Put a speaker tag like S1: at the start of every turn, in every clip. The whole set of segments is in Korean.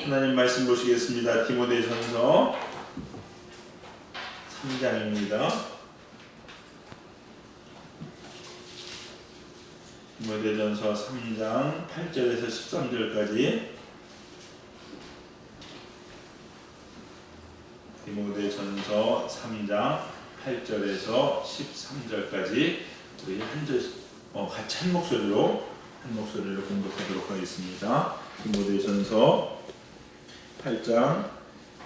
S1: 하나님 말씀 보시겠습니다. 디모데전서 3장입니다. 디모데전서 3장 8절에서 13절까지. 디모데전서 3장 8절에서 13절까지 우리 한 절씩 같이 한 목소리로 공독하도록 하겠습니다. 디모데전서 8장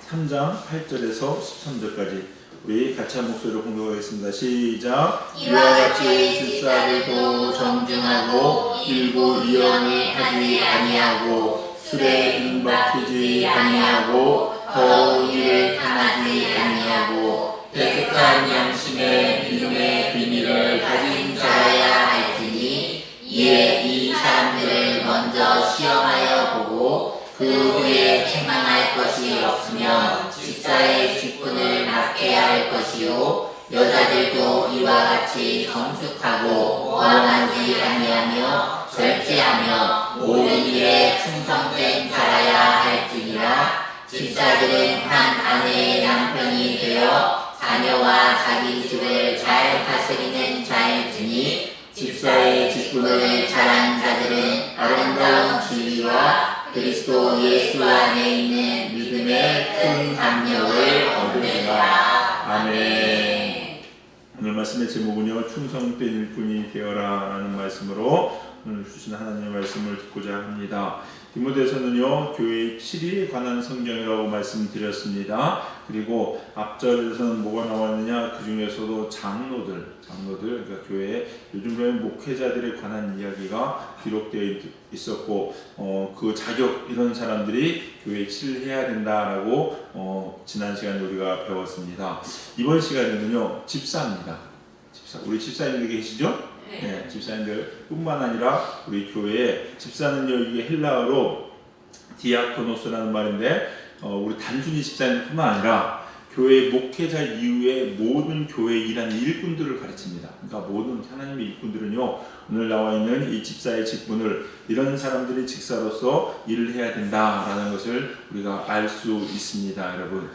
S1: 3장 8절에서 13절까지 우리 같이 한 목소리로 공독하겠습니다. 시작.
S2: 이와 같이 집사들도 정중하고 일고 이언을 하지 아니하고 술에 임박히지 아니하고 더러운 일을 당하지 아니하고 깨끗한 양심의 믿음의 비밀을 가진 자라야 할지니 이에 이 사람들을 먼저 시험하여 보고 그 후에 책망할 것이 없으면 집사의 직분을 맡게 할 것이요 여자들도 이와 같이 정숙하고 모함하지 아니하며 절제하며 모든 일에 충성된 자라야 할지니라. 집사들은 한 아내의 남편이 되어 자녀와 자기 집을 잘 다스리는 자일지니 집사의 직분을 잘한 자들은 아름다운 진리와 그리스도 예수 안에 있는 믿음의 큰 담력을 얻으리라. 아멘.
S1: 오늘 말씀의 제목은요, 충성된 일꾼이 되어라 라는 말씀으로 오늘 주신 하나님의 말씀을 듣고자 합니다. 디모데서는요, 교회의 7위에 관한 성경이라고 말씀드렸습니다. 그리고 앞절에서는 뭐가 나왔느냐, 그 중에서도 장로들, 그러니까 교회의 요즘 교회 목회자들에 관한 이야기가 기록되어 있었고, 그 자격, 이런 사람들이 교회에 7을 해야 된다라고 지난 시간에 우리가 배웠습니다. 이번 시간에는요, 집사입니다. 우리 집사님들 계시죠? 네, 집사님들 뿐만 아니라 우리 교회에 집사는요, 이게 헬라어로 디아코노스라는 말인데, 우리 단순히 집사님뿐만 아니라 교회 목회자 이후에 모든 교회에 일하는 일꾼들을 가르칩니다. 그러니까 모든 하나님의 일꾼들은요, 오늘 나와 있는 이 집사의 직분을 이런 사람들이 직사로서 일을 해야 된다라는 것을 우리가 알 수 있습니다, 여러분.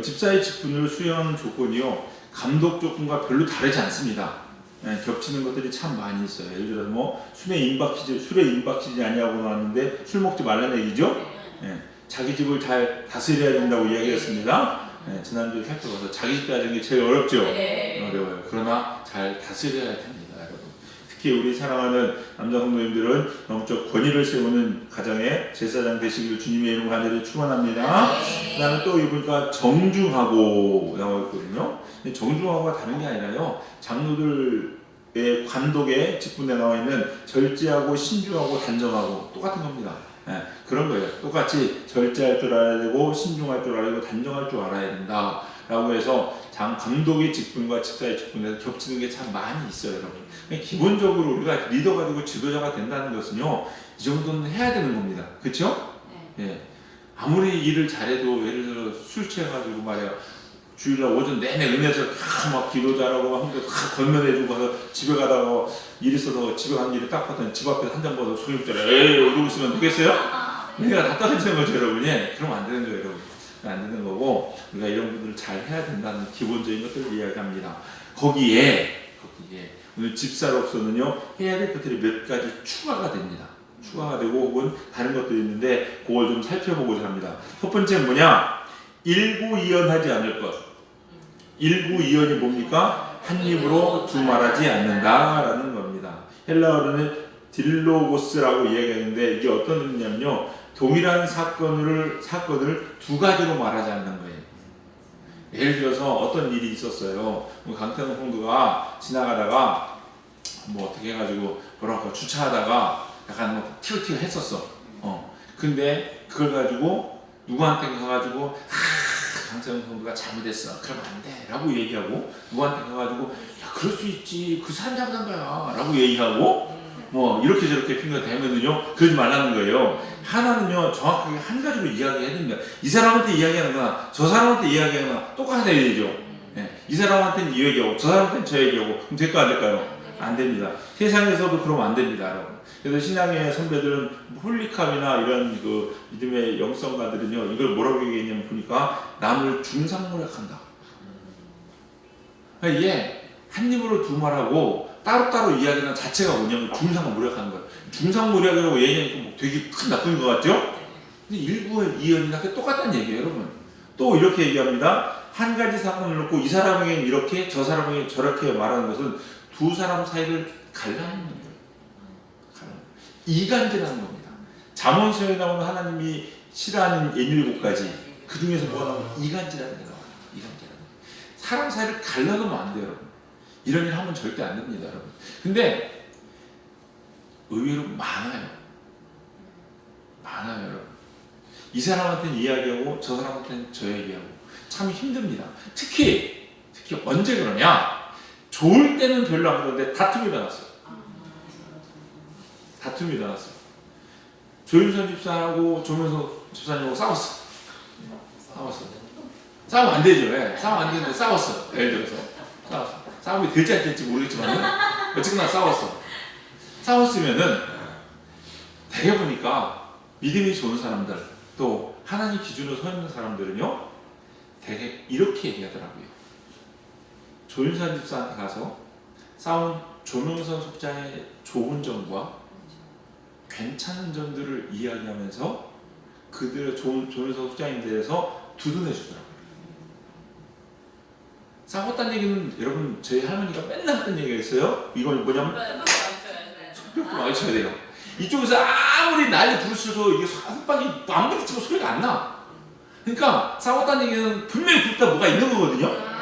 S1: 집사의 직분을 수행하는 조건이요, 감독 조건과 별로 다르지 않습니다. 겹치는 것들이 참 많이 있어요. 예를 들어서 술에 임박히지 아니하고 나왔는데 술 먹지 말라는 얘기죠. 자기 집을 잘 다스려야 된다고 이야기했습니다. 지난주에 살펴봐서 자기 집 다스리는 게 제일 어렵죠. 어려워요. 그러나 잘 다스려야 됩니다, 여러분. 특히 우리 사랑하는 남자 성도님들은 영적 권위를 세우는 가정의 제사장 되시길 주님의 이름 간절히 축원합니다. 그다음에 또 보니까 정중하고 나와 있거든요. 정중하고가 다른 게 아니라요, 장로들의 관독의 직분에 나와 있는 절제하고 신중하고 단정하고 똑같은 겁니다. 그런 거예요. 똑같이 절제할 줄 알아야 되고 신중할 줄 알아야 되고 단정할 줄 알아야 된다 라고 해서 감독의 직분과 집사의 직분에서 겹치는 게 참 많이 있어요, 여러분. 기본적으로 우리가 리더가 되고 지도자가 된다는 것은요, 이 정도는 해야 되는 겁니다. 그렇죠? 아무리 일을 잘해도 예를 들어 술 취해가지고 말이야, 주일날 오전 내내 은혜에서 막 기도 잘하고 한 번 다 건면해주고 가서 집에 가다가 일 있어서 집에 간 일이 딱 봤더니 집 앞에 한 잔 봐도 소용없잖아요. 이러고 있으면 되겠어요? 우리가 다 떨어지는 거죠, 여러분이. 그러면 안 되는 거예요, 여러분. 안 되는 거고, 우리가 이런 부분을 잘 해야 된다는 기본적인 것들을 이야기합니다. 거기에 오늘 집사로서는요, 해야 될 것들이 몇 가지 추가가 됩니다. 추가가 되고 혹은 다른 것들이 있는데 그걸 좀 살펴보고자 합니다. 첫 번째는 뭐냐? 일구이연하지 않을 것. 일구이연이 뭡니까? 한 입으로 두 말하지 않는다라는 겁니다. 헬라어로는 딜로고스라고 이야기하는데 이게 어떤 의미냐면요, 동일한 사건을 두 가지로 말하지 않는 거예요. 예를 들어서 어떤 일이 있었어요. 강태동 성도가 지나가다가 어떻게 해가지고 주차하다가 약간 튀어튀어 했었어. 근데 그걸 가지고 누구한테 가가지고 강태동 성도가 잘못했어, 그러면 안 돼 라고 얘기하고, 누구한테 가가지고 야 그럴 수 있지, 그 사람 잘못한 거야 라고 얘기하고, 이렇게 저렇게 핑계가 대면은요, 그러지 말라는 거예요. 하나는요, 정확하게 한 가지로 이야기해야 됩니다. 이 사람한테 이야기하는 거나 저 사람한테 이야기하는 거나 똑같아야 되죠. 이 사람한테는 이 얘기하고 저 사람한테는 저 얘기하고, 그럼 될까 안 될까요? 안 됩니다. 세상에서도 그러면 안 됩니다, 여러분. 그래서 신앙의 선배들은 홀리캅이나 이런 그 믿음의 영성가들은요 이걸 뭐라고 얘기했냐면 보니까 남을 중상모략한다. 그러니까 이게 한 입으로 두 말하고 따로따로 이야기하는 자체가 뭐냐면 중상모략하는 거예요. 중상모략이라고 얘기하니까 뭐 되게 큰 나쁜 것 같죠? 근데 일부의 이연이나 똑같다는 얘기예요, 여러분. 또 이렇게 얘기합니다. 한 가지 사건을 놓고 이 사람에게는 이렇게 저 사람에게 저렇게 말하는 것은 두 사람 사이를 갈라놓는 거예요. 이간질하는 겁니다. 잠언서에 나오는 하나님이 싫어하는 예밀곡까지 그 중에서 뭐가 나오면 이간질하는 게 나와요. 이간질하는 거. 사람 사이를 갈라놓으면 안 돼요, 여러분. 이런 일 하면 절대 안 됩니다, 여러분. 근데 의외로 많아요. 많아요, 여러분. 이 사람한테는 이야기하고 저 사람한테는 저 얘기하고 참 힘듭니다. 특히 언제 그러냐? 좋을 때는 별로 안 그러는데 다툼이 일어났어요. 다툼이 일어났어요. 조윤선 집사하고 조명석 집사님하고 싸웠어. 싸우면 안 되죠. 예. 싸우면 안 되는데 싸웠어. 예를 들어서 싸웠어. 싸움이 될지 안 될지 모르겠지만 어쨌거나 싸웠어. 싸웠으면은 되게 보니까 믿음이 좋은 사람들 또 하나님 기준으로 서 있는 사람들은요 되게 이렇게 얘기하더라고요. 조윤선 집사한테 가서 싸운 조명선 속장의 좋은 점과 괜찮은 점들을 이야기하면서 그들의 조명선 속장에 대해서 두둔해 주더라고요. 싸웠다는 얘기는 여러분 저희 할머니가 맨날 했던 얘기가 있어요. 이건 뭐냐면 손뼉도 많이 쳐야 돼요. 이쪽에서 아무리 난리 부르쳐도 이게 손바닥이 안 부딪히면 소리가 안 나. 그러니까 싸웠다는 얘기는 분명히 붙다 뭐가 있는 거거든요.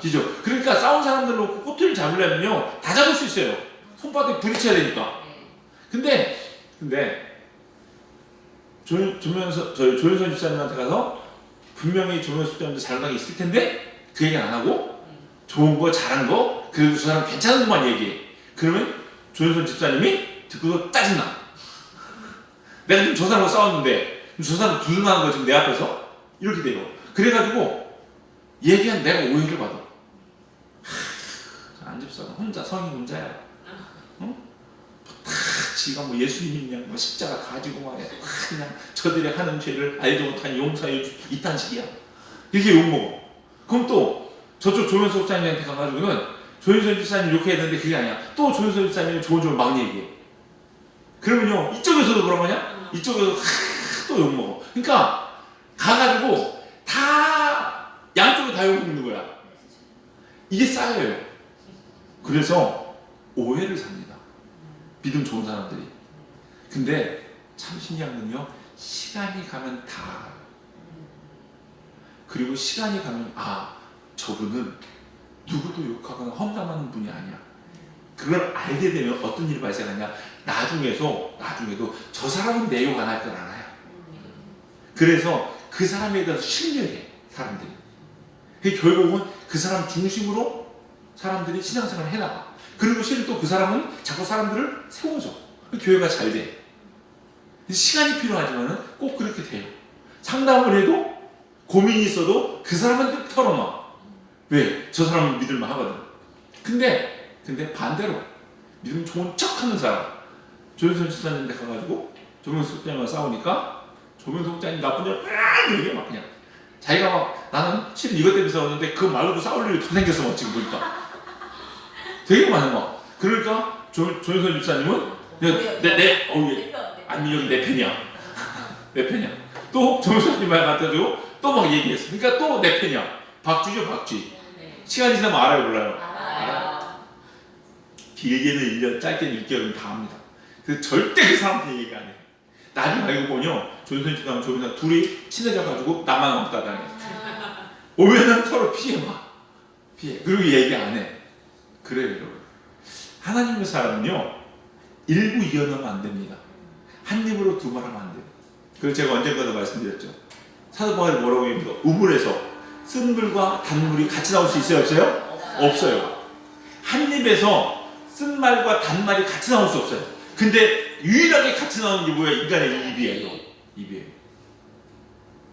S1: 그죠? 그러니까 싸운 사람들 놓고 꼬투리를 잡으려면요 다 잡을 수 있어요. 손바닥에 부딪혀야 되니까. 근데 조윤선 집사님한테 가서 분명히 조윤선 집사님도 잘한 게 있을 텐데 그 얘기는 안 하고 좋은 거 잘한 거 그래도 저 사람 괜찮은 것만 얘기해. 그러면 조윤선 집사님이 듣고서 짜증나. 내가 지금 저 사람하고 싸웠는데 저 사람 두둔하는 거 지금 내 앞에서 이렇게 돼요. 그래가지고 얘기한 내가 오해를 받아. 안 집사는 혼자 성인 혼자야. 어? 지가 뭐 예수님 믿냐 뭐 십자가 가지고 막 그냥 저들이 하는 죄를 알지 못한 용서해 이딴 식이야. 이렇게 욕먹어. 그럼 또 저쪽 조윤선 목사님한테 가가지고는 조윤선 집사님 이렇게 했는데 그게 아니야. 또 조윤선 집사님이 좋은 점을 막 얘기해. 그러면요 이쪽에서도 그런 거냐? 이쪽에서 또 욕먹어. 그러니까 가가지고 다 양쪽에 다 욕먹는 거야. 이게 쌓여요. 그래서 오해를 삽니다. 믿음 좋은 사람들이. 근데 참 신기한 건요 시간이 가면 다 알아요. 그리고 시간이 가면 저분은 누구도 욕하거나 험담하는 분이 아니야. 그걸 알게 되면 어떤 일이 발생하냐, 나중에도 저 사람은 내 욕 안 할 걸 알아요. 그래서 그 사람에 대해서 신뢰해 사람들이. 결국은 그 사람 중심으로 사람들이 신앙생활을 해나가. 그리고 실은 또 그 사람은 자꾸 사람들을 세워줘. 교회가 잘 돼. 시간이 필요하지만 꼭 그렇게 돼요. 상담을 해도 고민이 있어도 그 사람한테 털어놔. 왜? 저 사람은 믿을만 하거든. 근데 반대로 믿음 좋은 척하는 사람, 조윤선 집사님한테 가가지고 조명석 목사님과 싸우니까 조명석 목사님 나쁜 년 이렇게 막 그냥 자기가 막 나는 실은 이것 때문에 싸웠는데 그 말로도 싸울 일이 더 생겼어 막 지금 보니까 되게 많은 거. 그러니까 조윤선 집사님은 아니 여기 내 편이야. 내 편이야. 또 조윤선님 말 갖다주고 또 막 얘기했어. 그러니까 또 내 편이야. 박쥐죠 박쥐. 시간이 지나면 알아요 몰라요? 알아요. 길게는 1년, 짧게는 6개월은 다 합니다. 그래서 절대 그 사람한테 얘기 안 해. 나중에 알고 보면 조윤선 집사님 조윤선 둘이 친해져가지고 나만 없다 다녀. 오면은 서로 피해. 그리고 얘기 안 해. 그래요 여러분. 하나님의 사람은요 일부 이혼하면 안 됩니다. 한 입으로 두 말 하면 안 돼요. 그래서 제가 언젠가도 말씀드렸죠. 사도 바울이 뭐라고 합니까? 우물에서 쓴 물과 단물이 같이 나올 수 있어요 없어요? 없어요. 한 입에서 쓴 말과 단말이 같이 나올 수 없어요. 근데 유일하게 같이 나오는 게 뭐예요? 인간의 입이에요. 입이에요.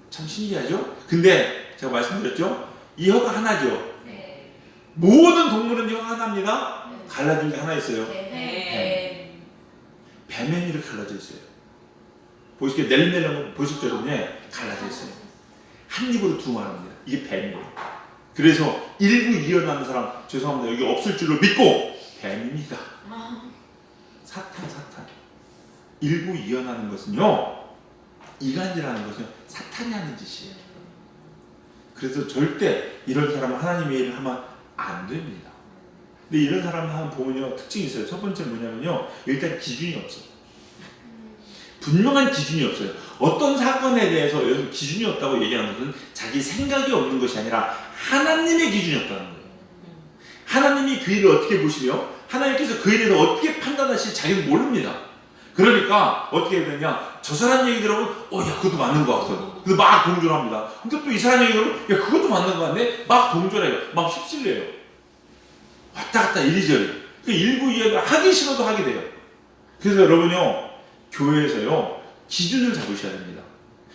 S1: 참 신기하죠? 근데 제가 말씀드렸죠? 이 혀가 하나죠.
S2: 네.
S1: 모든 동물은 혀가 하나입니다. 갈라진 게 하나 있어요.
S2: 네.
S1: 배면이로 갈라져 있어요. 보시게 낼멜은 보셨죠? 갈라져 있어요. 한 입으로 두 말합니다. 이게 뱀이에요. 그래서 일부 이어나는 사람, 죄송합니다. 여기 없을 줄로 믿고 뱀입니다. 사탄. 일부 이어나는 것은요, 이간질하는 것은 사탄이 하는 짓이에요. 그래서 절대 이런 사람은 하나님의 일을 하면 안 됩니다. 근데 이런 사람을 한번 보면요, 특징이 있어요. 첫 번째 뭐냐면요, 일단 기준이 없어요. 분명한 기준이 없어요. 어떤 사건에 대해서 여기서 기준이 없다고 얘기하는 것은 자기 생각이 없는 것이 아니라 하나님의 기준이 없다는 거예요. 하나님이 그 일을 어떻게 보시며 하나님께서 그 일에 대해서 어떻게 판단하실지 자기는 모릅니다. 그러니까 어떻게 해야 되냐, 저 사람 얘기 들어보면 야 그것도 맞는 것 같거든. 근데 막 동조를 합니다. 근데 또 이 사람 얘기 들어보면 야 그것도 맞는 것 같네. 막 동조를 해요. 막 휩쓸려요. 왔다 갔다 이리저리. 그 일부 이해를 하기 싫어도 하게 돼요. 그래서 여러분요, 교회에서요 기준을 잡으셔야 됩니다.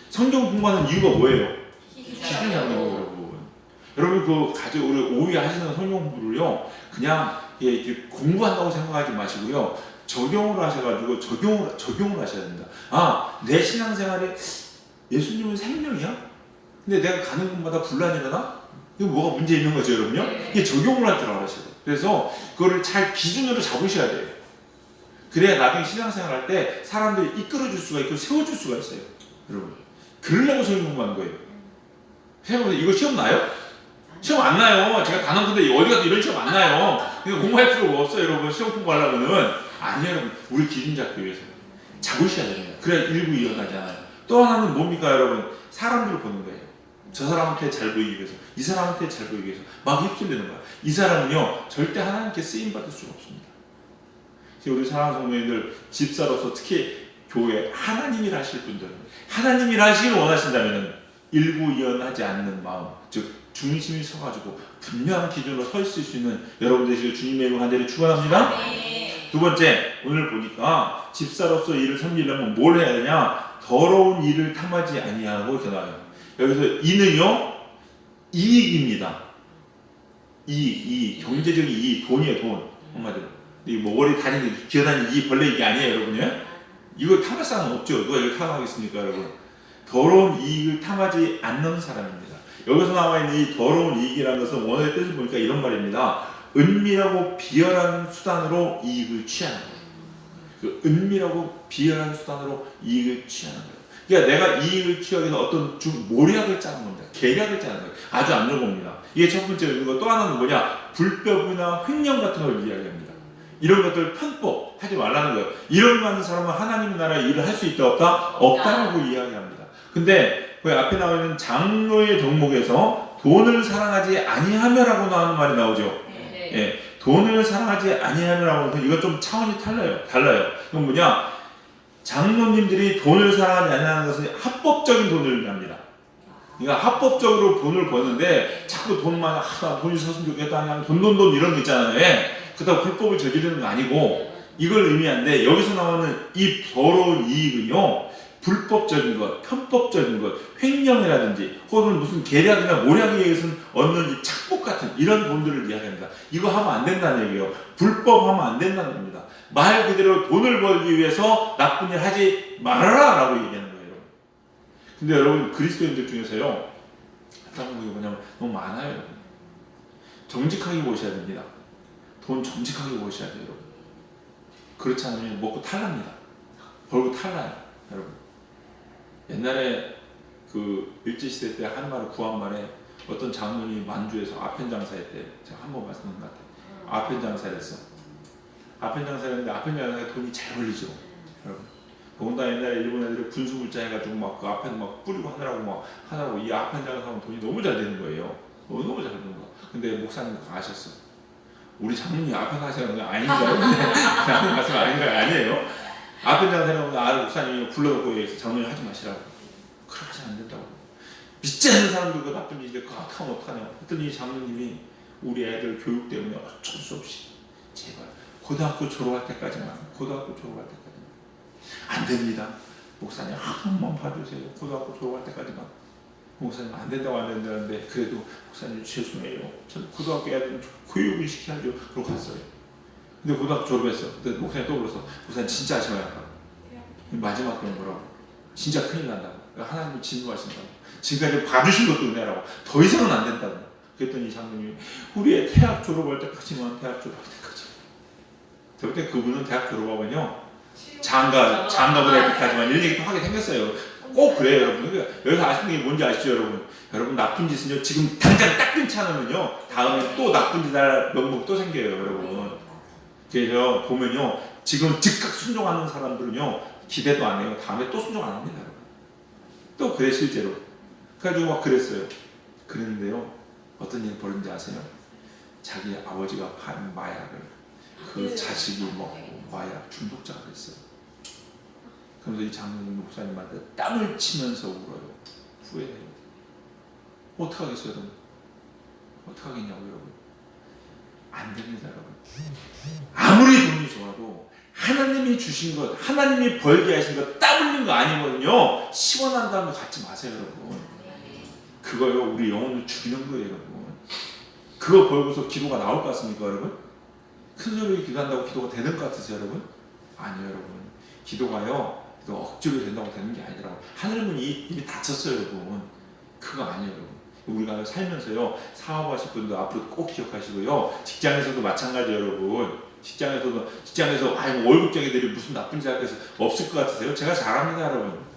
S1: 성경 공부하는 이유가 뭐예요? 기준 잡는 거예요. 여러분 우리 오해 하시는 성경 공부를요 그냥 이렇게 공부한다고 생각하지 마시고요, 적용을 하셔가지고 적용을 하셔야 됩니다. 내 신앙생활에 예수님은 생명이야? 근데 내가 가는 곳마다 분란이 일어나? 이거 뭐가 문제 있는 거죠, 여러분요? 이게 적용을 할 줄 알아셔야 돼요. 그래서 그거를 잘 기준으로 잡으셔야 돼요. 그래야 나중에 신앙생활 할 때 사람들이 이끌어줄 수가 있고 세워줄 수가 있어요. 여러분, 그러려고 성경 공부하는 거예요. 생각해보세요. 이거 시험 나요? 시험 안 나요. 제가 단원 건데 어디 가도 이런 시험 안 나요. 그러니까 공부할 필요가 없어요, 여러분. 시험 공부하려면은. 아니에요, 여러분. 우리 기준 잡기 위해서 잡으셔야 됩니다. 그래야 일부 이어나지 않아요. 또 하나는 뭡니까, 여러분? 사람들을 보는 거예요. 저 사람한테 잘 보이기 위해서, 이 사람한테 잘 보이기 위해서 막 휩쓸리는 거야. 이 사람은요 절대 하나님께 쓰임 받을 수가 없습니다. 우리 사랑하는 성도님들, 집사로서 특히 교회 하나님이 하실 분들은, 하나님이 하시길 원하신다면 일부 이어나지 않는 마음, 즉 중심이 서가지고 분명한 기준으로 서 있을 수 있는 여러분 되시길 주님의 이름으로 간절히 축원합니다. 두 번째, 오늘 보니까 집사로서 일을 섬기려면 뭘 해야 되냐? 더러운 일을 탐하지 아니하고 이렇게 나와요. 여기서 이는요 이익입니다. 이익, 경제적인 이익, 돈이에요, 돈. 한마디로 뭐 머리 다니는 기어다니는 이 벌레 이게 아니에요, 여러분요. 이걸 탐할 사람은 없죠. 누가 이걸 탐하겠습니까, 여러분? 더러운 이익을 탐하지 않는 사람입니다. 여기서 나와 있는 이 더러운 이익이라는 것은 원어의 뜻을 보니까 이런 말입니다. 은밀하고 비열한 수단으로 이익을 취하는 거예요. 그 은밀하고 비열한 수단으로 이익을 취하는 거예요. 그러니까 내가 이익을 취하기 위해서 어떤 모략을 짜는 겁니다. 계략을 짜는 거예요. 아주 안 좋은 겁니다. 이게 첫 번째. 그리고 또 하나는 뭐냐? 불법이나 횡령 같은 걸 이야기합니다. 이런 것들 편법 하지 말라는 거예요. 이런 거 하는 사람은 하나님의 나라에 일을 할 수 있다 없다? 없다라고 이야기합니다. 근데 그 앞에 나와 있는 장로의 덕목에서 돈을 사랑하지 아니하며라고 나오는 말이 나오죠. 예, 돈을 사랑하지 아니하며라고 하면 이건 좀 차원이 달라요. 이건 뭐냐? 장로님들이 돈을 사랑하지 아니하는 것은 합법적인 돈을 의미합니다. 그러니까 합법적으로 돈을 버는데 자꾸 돈만 돈이 있었으면 좋겠다 하면 돈 이런 거 있잖아요. 그렇다고 불법을 저지르는 거 아니고 이걸 의미하는데, 여기서 나오는 이 더러운 이익은요 불법적인 것, 편법적인 것, 횡령이라든지 혹은 무슨 계략이나 모략에 의해서 얻는 이 착복 같은 이런 돈들을 이야기합니다. 이거 하면 안 된다는 얘기예요. 불법하면 안 된다는 겁니다. 말 그대로 돈을 벌기 위해서 나쁜 일 하지 말아라 라고 얘기하는 거예요. 근데 여러분, 그리스도인들 중에서요 답답한 게 뭐냐면 너무 많아요. 여러분. 정직하게 보셔야 됩니다. 돈 정직하게 보셔야 돼요, 여러분. 그렇지 않으면 먹고 탈납니다. 벌고 탈나요, 여러분. 옛날에 그 일제시대 때 한 말을 구한 말에 어떤 장로님이 만주에서 아편장사할 때 제가 한 번 말씀드린 것 같아요. 아편장사를 했어. 아편장사를 했는데 아편장사가 돈이 잘 벌리죠, 여러분. 더군다나 옛날에 일본 애들이 군수물자 해가지고 막 그 아편 막 뿌리고 하느라고 이 아편장사하면 돈이 너무 잘 되는 거예요. 너무 잘 되는 거야. 근데 목사님 그거 아셨어. 우리 장로님이 아편장사라는 거 아닌가요? 나는 말씀 아니에요. 아편장사라는 목사님이 불러놓고 장로님 하지 마시라고. 그렇게 하시면 안 된다고. 믿지 않는 사람들과 나쁜 일인데 그거 하면 어떡하냐. 했더니 장로님이 우리 애들 교육 때문에 어쩔 수 없이 제발 고등학교 졸업할 때까지만 안 됩니다. 목사님 한 번만 봐주세요. 고등학교 졸업할 때까지만. 목사님 안 된다는데 그래도 목사님 죄송해요. 전 고등학교 애들 교육을 시켜야죠. 그러고 갔어요. 근데 고등학교 졸업했어. 근데 목사님 또 불러서 목사님 진짜 하지 마요. 마지막 때는 뭐라고? 진짜 큰일 난다고. 하나님을 진노하신다고. 지금까지 봐주신 것도 은혜라고. 더 이상은 안 된다고. 그랬더니 장로님이 우리의 대학 졸업할 때까지만 대학 졸업할 때까지. 그때 그분은 대학 졸업하면요 장가를 할 때까지만 이런 얘기도 하게 생겼어요. 꼭 그래요 여러분. 그러니까 여기서 아시는 게 뭔지 아시죠 여러분? 여러분 나쁜 짓은요 지금 당장 딱 끊지 않으면요 다음에 또 나쁜 짓 할 명목 또 생겨요 여러분. 그래서 보면요 지금 즉각 순종하는 사람들은요 기대도 안 해요. 다음에 또 순종 안 합니다 여러분. 또 그래 실제로. 그래가지고 막 그랬어요. 그랬는데요 어떤 일이 벌어진지 아세요? 자기 아버지가 판 마약을 그 자식이 먹고 마약 중독자가 됐어요. 그러면서 이 장로님 목사님한테 땀을 치면서 울어요. 후회해요. 어떡하겠어요 여러분? 어떡하겠냐고 여러분. 안 됩니다 여러분. 아무리 돈이 좋아도 하나님이 주신 것, 하나님이 벌게 하신 것, 땀 흘린 거 아니거든요. 시원한 다음에 갖지 마세요 여러분. 그거요 우리 영혼을 죽이는 거예요 여러분. 그거 벌고서 기도가 나올 것 같습니까 여러분? 큰 소리로 기도한다고 기도가 되는 것 같으세요 여러분? 아니요 여러분. 기도가요 억지로 된다고 되는 게 아니더라고요. 하늘문이 이미 닫혔어요 여러분. 그거 아니에요 여러분. 우리가 살면서요 사업하실 분도 앞으로 꼭 기억하시고요. 직장에서도 마찬가지예요 여러분. 직장에서 아이고 월급쟁이들이 무슨 나쁜 짓 할 게 없을 것 같으세요? 제가 잘합니다 여러분.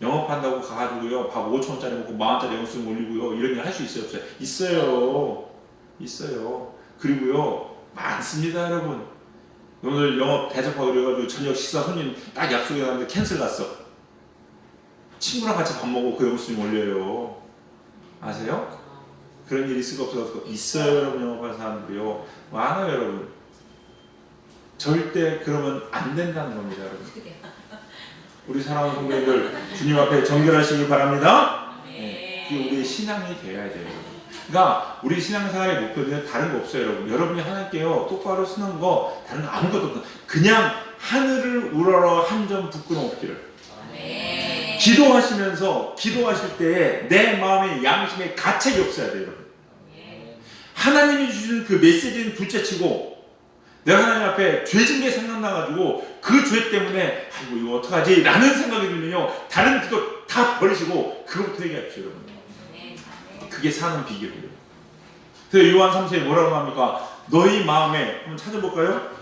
S1: 영업한다고 가가지고요 밥 5,000원짜리 먹고 10,000원짜리 영수증 올리고요 이런 일 할 수 있어요 없어요? 있어요. 그리고요 많습니다 여러분. 오늘 영업 대접하고 그래가지고 저녁 식사 손님 딱 약속해 놨는데 캔슬 났어. 친구랑 같이 밥 먹고 그 영수증 올려요. 아세요? 그런 일 있을 거 없어서 있어요 여러분. 영업하는 사람들이요 많아요 여러분. 절대 그러면 안 된다는 겁니다 여러분. 우리 사랑하는 성도님들 주님 앞에 정결하시길 바랍니다. 네, 그게 우리의 신앙이 되어야 돼요. 그러니까 우리 신앙생활의 목표는 다른 거 없어요 여러분. 여러분이 하나님께요 똑바로 쓰는 거 다른 거 아무것도 없어요. 그냥 하늘을 우러러 한 점 부끄럼 없기를. 기도하시면서 기도하실 때 내 마음의 양심에 가책이 없어야 돼요 여러분. 하나님이 주신 그 메시지는 둘째치고 내가 하나님 앞에 죄진 게 생각나가지고 그 죄 때문에 아이고 이거 어떡하지 라는 생각이 들면요 다른 기도 다 버리시고 그것부터 얘기하십시오 여러분. 그게 사는 비결이에요. 그래서 요한 3서에 뭐라고 합니까? 너희 마음에 한번 찾아볼까요?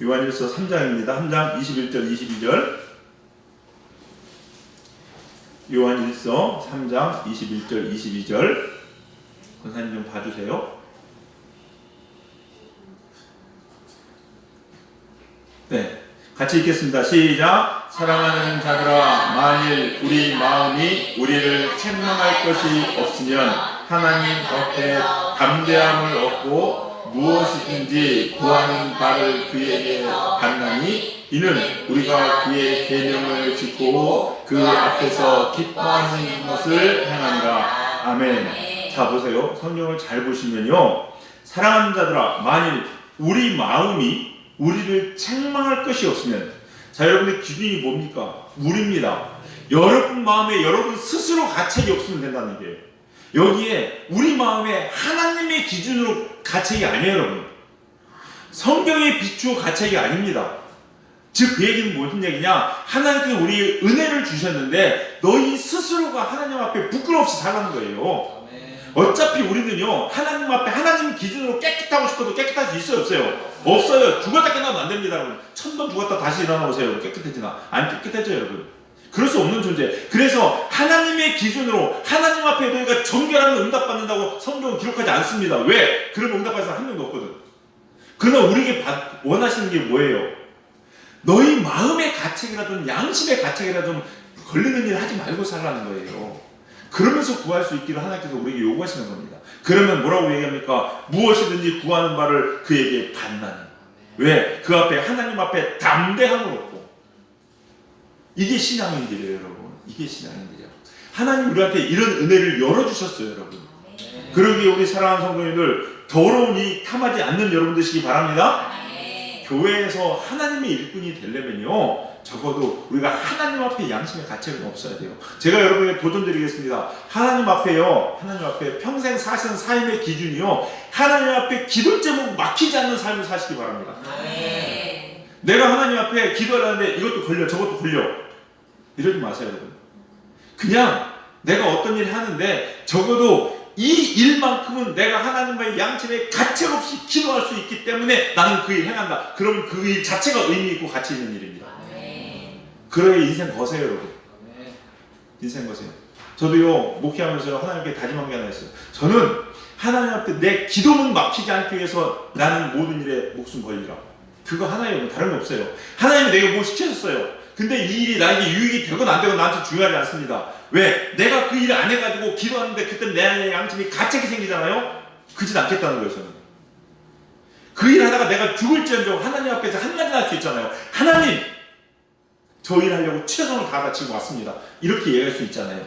S1: 요한일서 3장입니다. 3장 21절 22절. 요한일서 3장 21절 22절. 권사님 좀 봐주세요. 네, 같이 읽겠습니다. 시작. 사랑하는 자들아, 만일 우리 마음이 우리를 책망할 것이 없으면 하나님 앞에 담대함을 얻고 무엇이든지 구하는 바를 그에게 받나니 이는 우리가 그의 계명을 지키고 그 앞에서 기뻐하는 것을 행한다. 아멘. 자 보세요. 성경을 잘 보시면요. 사랑하는 자들아, 만일 우리 마음이 우리를 책망할 것이 없으면, 자 여러분의 기준이 뭡니까? 우리입니다. 여러분 마음에 여러분 스스로 가책이 없으면 된다는 얘기예요. 여기에 우리 마음에 하나님의 기준으로 가책이 아니에요 여러분. 성경에 비추어 가책이 아닙니다. 즉 그 얘기는 무슨 얘기냐? 하나님께서 우리 은혜를 주셨는데 너희 스스로가 하나님 앞에 부끄러움 없이 살라는 거예요. 어차피 우리는요 하나님 앞에 하나님 기준으로 깨끗하고 싶어도 깨끗할 수 있어요 없어요? 없어요. 죽었다 깨어나면 안 됩니다 여러분. 1000번 죽었다 다시 일어나 보세요. 깨끗해지나? 안 깨끗해져요 여러분. 그럴 수 없는 존재. 그래서 하나님의 기준으로 하나님 앞에 너희가 정결하면 응답받는다고 성경은 기록하지 않습니다. 왜? 그런 응답받는 사람 한 명도 없거든. 그러나 우리에게 원하시는 게 뭐예요? 너희 마음의 가책이라 좀 양심의 가책이라 좀 걸리는 일 하지 말고 살라는 거예요. 그러면서 구할 수 있기를 하나님께서 우리에게 요구하시는 겁니다. 그러면 뭐라고 얘기합니까? 무엇이든지 구하는 바를 그에게 받나니. 왜? 그 앞에 하나님 앞에 담대함을 얻고. 이게 신앙인들이에요 여러분. 이게 신앙인들이에요. 하나님 우리한테 이런 은혜를 열어주셨어요 여러분. 그러기에 우리 사랑하는 성도님들 더러운 이 탐하지 않는 여러분 되시기 바랍니다. 교회에서 하나님의 일꾼이 되려면요, 적어도 우리가 하나님 앞에 양심의 가책은 없어야 돼요. 제가 여러분에게 도전드리겠습니다. 하나님 앞에 평생 사시는 삶의 기준이요, 하나님 앞에 기도 제목 막히지 않는 삶을 사시기 바랍니다.
S2: 네.
S1: 내가 하나님 앞에 기도하는데 이것도 걸려 저것도 걸려 이러지 마세요, 여러분. 그냥 내가 어떤 일을 하는데 적어도 이 일만큼은 내가 하나님과의 양심에 가책 없이 기도할 수 있기 때문에 나는 그 일 행한다. 그러면 그 일 자체가 의미 있고 가치 있는 일입니다. 그러해 인생 거세요, 여러분. 인생 거세요. 저도요, 목회하면서 하나님께 다짐한 게 하나 있어요. 저는 하나님 앞에 내 기도문 막히지 않기 위해서 나는 모든 일에 목숨 걸리라. 그거 하나예요. 다른 거 없어요. 하나님이 내게 뭐 시켜줬어요. 근데 이 일이 나에게 유익이 되건 안 되건 나한테 중요하지 않습니다. 왜? 내가 그 일을 안 해가지고 기도하는데 그때 내 안에 양심이 가책이 생기잖아요? 그짓 않겠다는 거예요, 저는. 그 일 하다가 내가 죽을지언정 하나님 앞에서 한마디 할 수 있잖아요. 하나님! 저 일 하려고 최선을 다하다 지금 왔습니다. 이렇게 얘기할 수 있잖아요.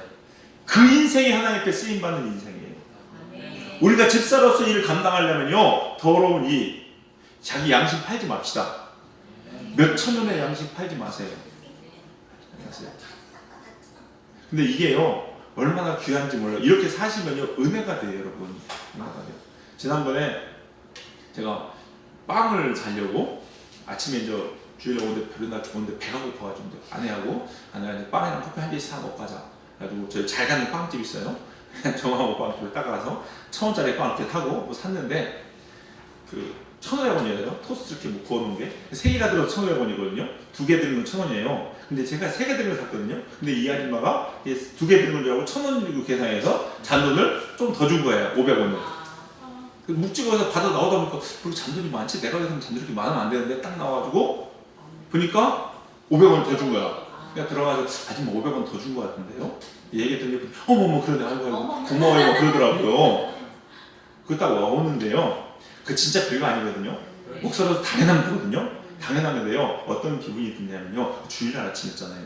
S1: 그 인생이 하나님께 쓰임받는 인생이에요. 우리가 집사로서 일을 감당하려면요, 더러운 이 자기 양심 팔지 맙시다. 몇 천 원의 양심 팔지 마세요. 근데 이게요, 얼마나 귀한지 몰라요. 이렇게 사시면요, 은혜가 돼요, 여러분. 은혜가 돼요. 지난번에 제가 빵을 사려고 아침에 이제 주일에 오는데 별로 날 좋은데 배가 고파가지고 아내하고 이제 빵이랑 커피 한 잔씩 사 먹고 가자. 그래가지고 저희 잘 가는 빵집 있어요. 정하고 빵집을 따라가서 1,000원짜리 빵 이렇게 타고 뭐 샀는데 그 1,500원이에요. 토스트 이렇게 뭐 구워놓은 게 3개가 들어서 1,500원이거든요. 2개 들은 건 1,000원이에요. 근데 제가 3개 들은 걸 샀거든요. 근데 이 아줌마가 2개 들은 걸 주고 1,000원 주고 계산해서 잔돈을 좀 더 준 거예요. 500원을. 묵직어서 받아 나오다 보니까 그리고 잔돈이 많지? 내가 계산 잔돈이 이렇게 많으면 안 되는데 딱 나와가지고 보니까 500원 더 준 거야. 그냥 들어가서 아줌마 500원 더 준 거 같은데요? 얘기했더니 어머머 그러네. 아이고 고마워요. 그러더라고요. 그거 딱 와오는데요. 그 진짜 별거 아니거든요. 목사로서 당연한 거거든요. 당연한 건데요. 어떤 기분이 드냐면요. 주일날 아침이었잖아요.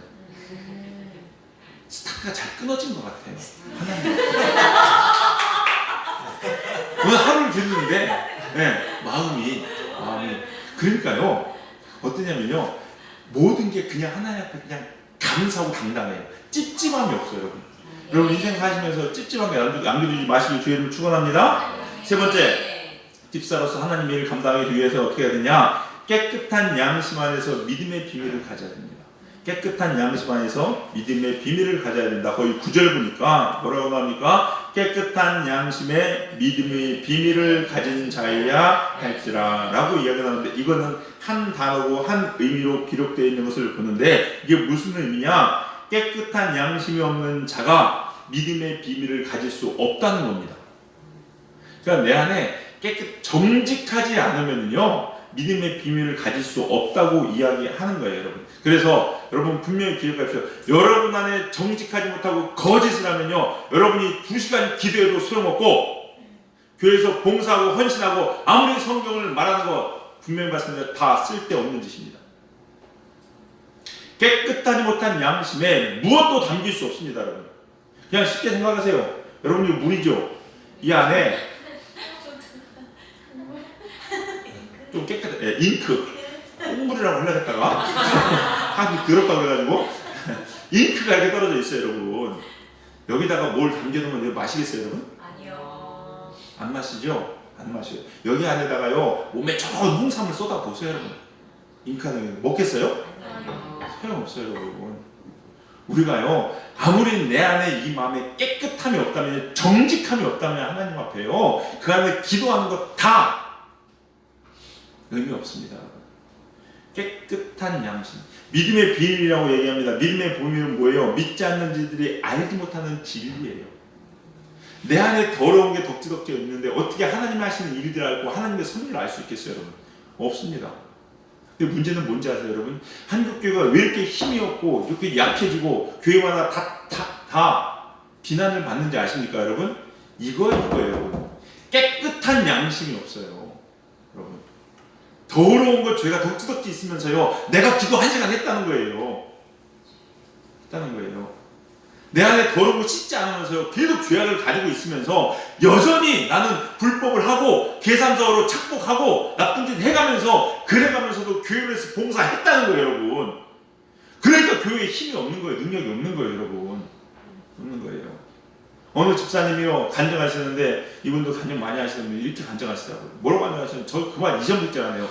S1: 스타트가 잘 끊어진 것 같아요. 하나님. 오늘 하루를 들었는데 네, 마음이 그러니까요. 어떠냐면요. 모든 게 그냥 하나님 앞에 그냥 감사하고 당당해요. 찝찝함이 없어요, 여러분. 여러분 인생 사시면서 찝찝한 게 남겨두지 마시길 주의 이름으로 축원합니다. 세 번째, 집사로서 하나님의 일을 감당하기 위해서 어떻게 해야 되냐? 깨끗한 양심 안에서 믿음의 비밀을 가져야 됩니다. 깨끗한 양심 안에서 믿음의 비밀을 가져야 된다. 거의 9절 보니까 뭐라고 나옵니까? 깨끗한 양심에 믿음의 비밀을 가진 자여야 할지라 라고 이야기가 나오는데 이거는 한 단어고 한 의미로 기록되어 있는 것을 보는데 이게 무슨 의미냐? 깨끗한 양심이 없는 자가 믿음의 비밀을 가질 수 없다는 겁니다. 그러니까 내 안에 정직하지 않으면요 믿음의 비밀을 가질 수 없다고 이야기하는 거예요, 여러분. 그래서 여러분 분명히 기억하십시오. 여러분 안에 정직하지 못하고 거짓을 하면요 여러분이 2시간 기도해도 소용없고 교회에서 봉사하고 헌신하고 아무리 성경을 말하는 거 분명히 말씀드려 다 쓸데없는 짓입니다. 깨끗하지 못한 양심에 무엇도 담길 수 없습니다, 여러분. 그냥 쉽게 생각하세요. 여러분이 물이죠. 이 안에 좀 깨끗한 잉크 콩물이라고 하려다가 하기 더럽다고 해가지고 잉크가 이렇게 떨어져 있어요, 여러분. 여기다가 뭘 담겨놓으면 마시겠어요, 여러분?
S2: 아니요.
S1: 안 마시죠? 안 마셔요. 여기 안에다가요 몸에 좋은 홍삼을 쏟아 보세요, 여러분. 잉크는 먹겠어요?
S2: 아니요.
S1: 소용없어요, 여러분. 우리가요 아무리 내 안에 이 마음에 깨끗함이 없다면 정직함이 없다면 하나님 앞에요 그 안에 기도하는 것 다 의미 없습니다. 깨끗한 양심, 믿음의 비밀이라고 얘기합니다. 믿음의 비밀은 뭐예요? 믿지 않는 자들이 알지 못하는 진리예요. 내 안에 더러운 게 덕지덕지 있는데 어떻게 하나님이 하시는 일들을 알고 하나님의 섭리를 알 수 있겠어요, 여러분? 없습니다. 근데 문제는 뭔지 아세요, 여러분? 한국교회가 왜 이렇게 힘이 없고 이렇게 약해지고 교회마다 다 비난을 받는지 아십니까, 여러분? 이거예요, 여러분. 깨끗한 양심이 없어요, 여러분. 더러운 것 죄가 덕지덕지 있으면서요 내가 기도 1시간 했다는 거예요. 내 안에 더러운 거 씻지 않으면서요 계속 죄악을 가지고 있으면서 여전히 나는 불법을 하고 계산적으로 착복하고 나쁜 짓 해가면서 그래가면서도 교회에서 봉사했다는 거예요, 여러분. 그러니까 교회에 힘이 없는 거예요. 능력이 없는 거예요, 여러분. 없는 거예요. 어느 집사님이요 간증하시는데, 이분도 간증 많이 하시는데 이렇게 간증하시더라고요. 뭐라고 간증하시냐면, 저 그 말 잊어먹잖아요.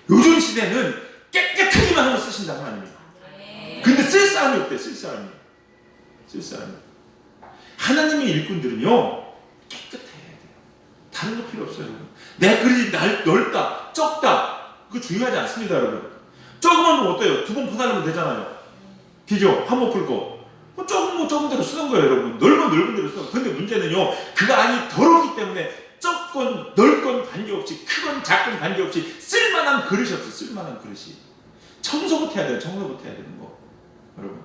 S1: 요즘 시대는 깨끗하기만 하면 쓰신다, 하나님이. 근데 쓸 사람이 없대. 쓸 사람이. 하나님의 일꾼들은요 깨끗해야 돼요. 다른 거 필요 없어요, 여러분. 내 그릇이 넓다 적다 그거 중요하지 않습니다, 여러분. 조금만 뭐 어때요? 2번 퍼달라면 되잖아요. 그죠? 한 번 풀고 조금 대로 쓰는 거예요, 여러분. 넓은 대로 쓰는 거예요. 근데 문제는요 그 안이 더럽기 때문에 적건 넓건 관계없이 크건 작건 관계없이 쓸만한 그릇이 없어요. 쓸만한 그릇이. 청소부터 해야 돼요. 청소부터 해야 되는 거, 여러분.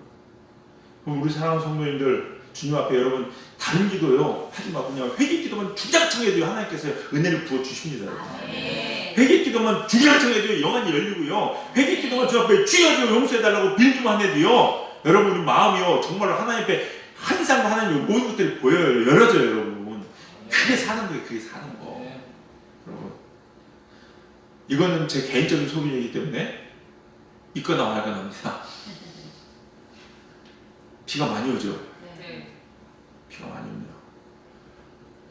S1: 그럼 우리 사랑하는 성도님들, 주님 앞에 여러분 다른 기도요 하지 마고 그냥 회개 기도만 주장창 해도요 하나님께서 은혜를 부어 주십니다. 회개 기도만 주장창 해도요 영안이 열리고요, 회개 기도만 주 앞에 주여 용서해달라고 빌기만 해도요 여러분 우리 마음이요 정말로 하나님 앞에 항상 하나님 모든 것들이 보여요. 열어져요, 여러분. 그게 사는 거예요. 그게 사는 거. 여러분, 이거는 제 개인적인 소견이기 때문에 있거나 말거나 합니다. 비가 많이 오죠. 비가 많이 옵니다.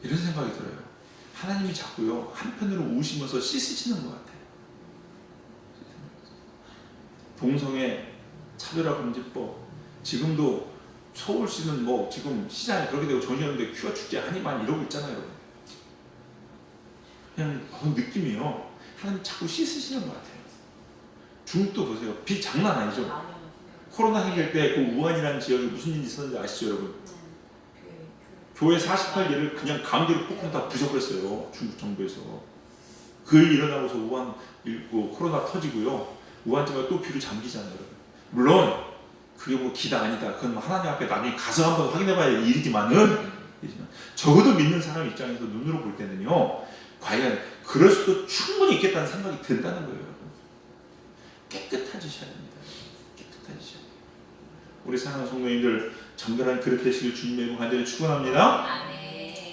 S1: 이런 생각이 들어요. 하나님이 자꾸요 한편으로 우시면서 씻으시는 것 같아요. 동성애 차별화금지법, 지금도 서울시는 뭐 지금 시장이 그렇게 되고 정신없는데 큐가 축제 아니만 이러고 있잖아요. 그냥 느낌이요 하나님 자꾸 씻으시는 것 같아요. 중국도 보세요. 비 장난 아니죠. 코로나 생길 때 그 우한이라는 지역에 무슨 일이 있었는지 아시죠, 여러분? 교회 48개를 그냥 가운데로 폭풍 다 부셔버렸어요, 중국 정부에서. 그 일 일어나고서 우한 코로나 터지고요, 우한 지가 또 비로 잠기잖아요, 여러분. 물론 그게 뭐 기다 아니다, 그건 하나님 앞에 나중에 가서 한번 확인해봐야 할 일이지만 적어도 믿는 사람 입장에서 눈으로 볼 때는요 과연 그럴 수도 충분히 있겠다는 생각이 든다는 거예요, 여러분. 깨끗해지셔야 됩니다. 깨끗해지셔야 돼요. 우리 사랑하는 성도님들, 정결한 그릇 되시길 주님의 이름 간절히 축원합니다.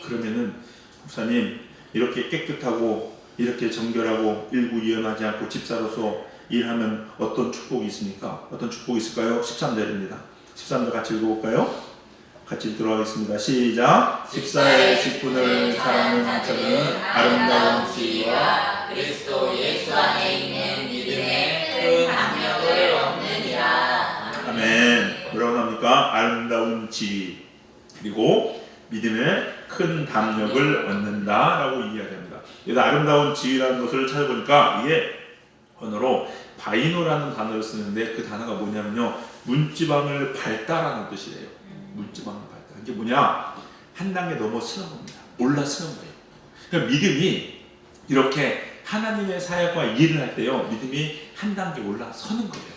S1: 그러면은 목사님, 이렇게 깨끗하고 이렇게 정결하고 일구이연하지 않고 집사로서 일하면 어떤 축복이 있습니까? 어떤 축복이 있을까요? 13절입니다. 13절 같이 읽어볼까요? 같이 들어가겠습니다. 시작. 집사의 직분을 사랑하는 상처는 아름다운 지위와
S2: 그리스도 예수 안에 있는 믿음의 큰 강력을 얻느니라.
S1: 아멘. 뭐라고 합니까? 아름다운 지위 그리고 믿음의 큰 담력을 얻는다라고 이야기합니다. 여기서 아름다운 지위라는 것을 찾아보니까 이게 언어로 바이노라는 단어를 쓰는데, 그 단어가 뭐냐면요 문지방을 밟다라는 뜻이래요. 문지방을 밟다. 이게 뭐냐, 한 단계 넘어 서는 겁니다. 올라서는 거예요. 그러니까 믿음이 이렇게 하나님의 사역과 일을 할 때요 믿음이 한 단계 올라서는 거예요.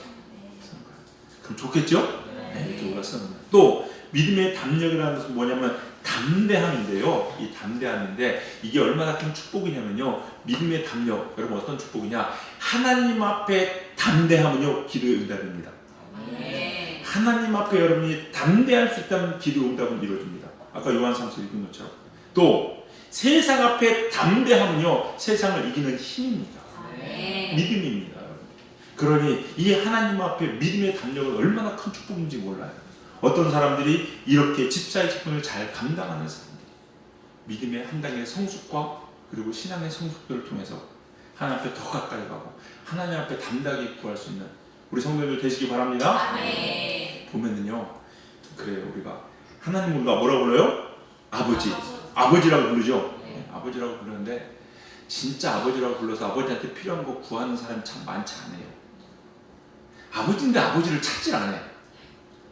S1: 그럼 좋겠죠? 네, 이렇게 올라서는 거예요. 또 믿음의 담력이라는 것은 뭐냐면 담대함인데요. 이 담대함인데 이게 얼마나 큰 축복이냐면요, 믿음의 담력, 여러분 어떤 축복이냐, 하나님 앞에 담대함은요 기도의 응답입니다. 하나님 앞에 여러분이 담대할 수 있다면 기도의 응답은 이루어집니다. 아까 요한 3서 읽은 것처럼. 또 세상 앞에 담대함은요 세상을 이기는 힘입니다. 믿음입니다. 그러니 이 하나님 앞에 믿음의 담력은 얼마나 큰 축복인지 몰라요. 어떤 사람들이 이렇게 집사의 직분을 잘 감당하는 사람들, 믿음의 한 단계의 성숙과 그리고 신앙의 성숙들을 통해서 하나님 앞에 더 가까이 가고 하나님 앞에 담대하게 구할 수 있는 우리 성도님들 되시기 바랍니다.
S2: 아멘.
S1: 보면은요 그래요, 우리가 하나님 우리가 뭐라고 불러요? 아버지라고 부르죠. 네, 아버지라고 부르는데 진짜 아버지라고 불러서 아버지한테 필요한 거 구하는 사람이 참 많지 않아요. 아버지인데 아버지를 찾질 않아요.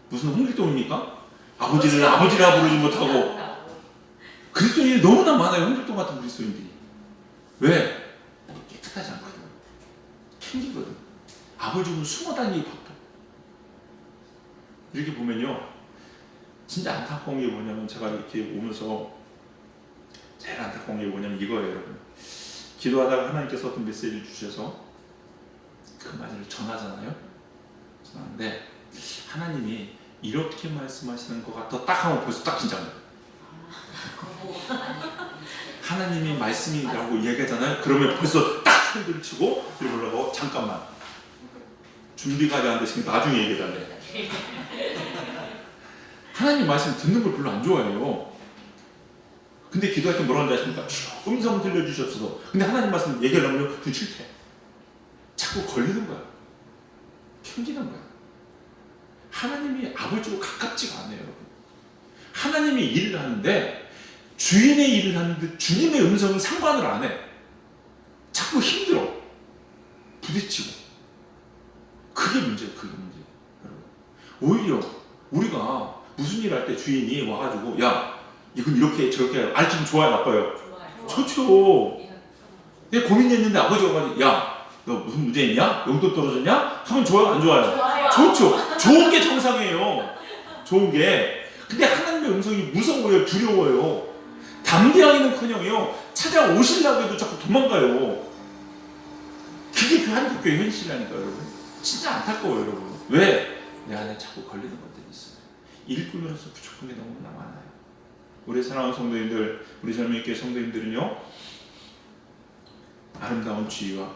S1: 무슨 홍길동입니까? 아버지를 아버지라 부르지 못하고. 그리스도인이 너무나 많아요. 홍길동 같은 그리스도인들이. 왜? 깨끗하지 않거든. 캥기거든. 아버지는 숨어다니기 바빠. 이렇게 보면요 진짜 안타까운 게 뭐냐면, 제가 이렇게 오면서 제일 안타까운 게 뭐냐면 이거예요, 여러분. 기도하다가 하나님께서 어떤 메시지를 주셔서 그 말을 전하잖아요. 전하는데 하나님이 이렇게 말씀하시는 것 같아 딱 하면 벌써 딱 긴장해요. 하나님이 말씀이라고 이야기하잖아요. 그러면 벌써 딱 손들을 치고 이러려고 잠깐만 준비가 안 되시면 나중에 얘기해달래. 하나님 말씀 듣는 걸 별로 안 좋아해요. 근데 기도할 때 뭐라고 하십니까? 음성 들려주시옵소서. 근데 하나님 말씀 얘기하려면 그건 싫대. 자꾸 걸리는 거야. 캥기는 거야. 하나님이 아버지로 가깝지가 않아요, 여러분. 하나님이 일을 하는데 주인의 일을 하는데 주님의 음성은 상관을 안 해. 자꾸 힘들어. 부딪히고. 그게 문제예요, 그게 문제예요. 여러분. 오히려 우리가 무슨 일 할 때 주인이 와가지고 야, 이건 이렇게 저렇게 알려주면 좋아요, 나빠요? 좋죠. 내 고민했는데 아버지가 와가지고 야, 너 무슨 문제 있냐? 용돈 떨어졌냐? 하면 좋아요, 안 좋아요? 좋죠. 좋은 게 정상이에요. 좋은 게. 근데 하나님의 음성이 무서워요, 두려워요. 담대하기는커녕요 찾아오시려고 해도 자꾸 도망가요. 그게 그 한국교회 현실이라니까요, 여러분. 진짜 안타까워요, 여러분. 왜? 내 안에 자꾸 걸리는 것들이 있어요. 일꾼으로서 부족한 게 너무나 많아요. 우리 사랑하는 성도님들, 우리 젊은이교회 성도님들은요, 아름다운 지혜와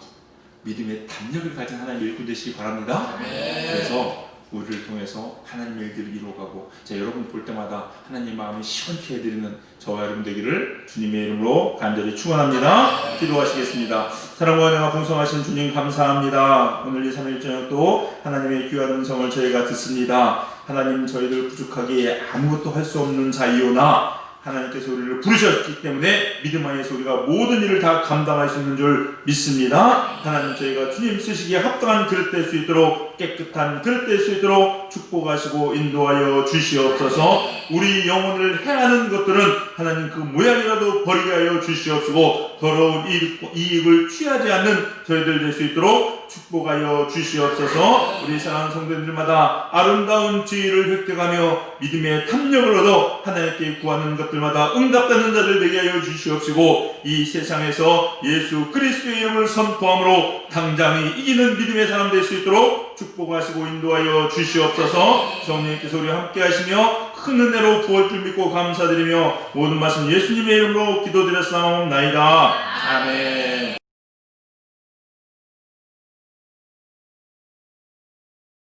S1: 믿음의 담력을 가진 하나님의 일꾼 되시기 바랍니다. 그래서 우리를 통해서 하나님의 일들을 이루어가고, 자, 여러분 볼 때마다 하나님 마음을 시원케 해드리는 저와 여러분 되기를 주님의 이름으로 간절히 축원합니다. 기도하시겠습니다. 사랑과 은혜가 풍성하신 주님 감사합니다. 오늘 이 3일 저녁도 하나님의 귀한 음성을 저희가 듣습니다. 하나님, 저희들 부족하기에 아무것도 할 수 없는 자이오나 하나님께서 우리를 부르셨기 때문에 믿음 안에서 우리가 모든 일을 다 감당할 수 있는 줄 믿습니다. 하나님, 저희가 주님 쓰시기에 합당한 그릇 될 수 있도록, 깨끗한 그릇 될 수 있도록 축복하시고 인도하여 주시옵소서. 우리 영혼을 해하는 것들은 하나님 그 모양이라도 버리게 하여 주시옵시고, 더러운 이익을 취하지 않는 저희들 될 수 있도록 축복하여 주시옵소서. 우리 사랑하는 성도님들마다 아름다운 지혜를 획득하며 믿음의 탐욕을 얻어 하나님께 구하는 것들마다 응답되는 자들 되게 하여 주시옵시고, 이 세상에서 예수 그리스도의 이름을 선포함으로 당장이 이기는 믿음의 사람 될 수 있도록 축복하시고 인도하여 주시옵소서. 성령님께서 우리와 함께 하시며 큰 은혜로 부을 줄 믿고 감사드리며 모든 말씀 예수님의 이름으로 기도드렸사옵나이다. 아멘.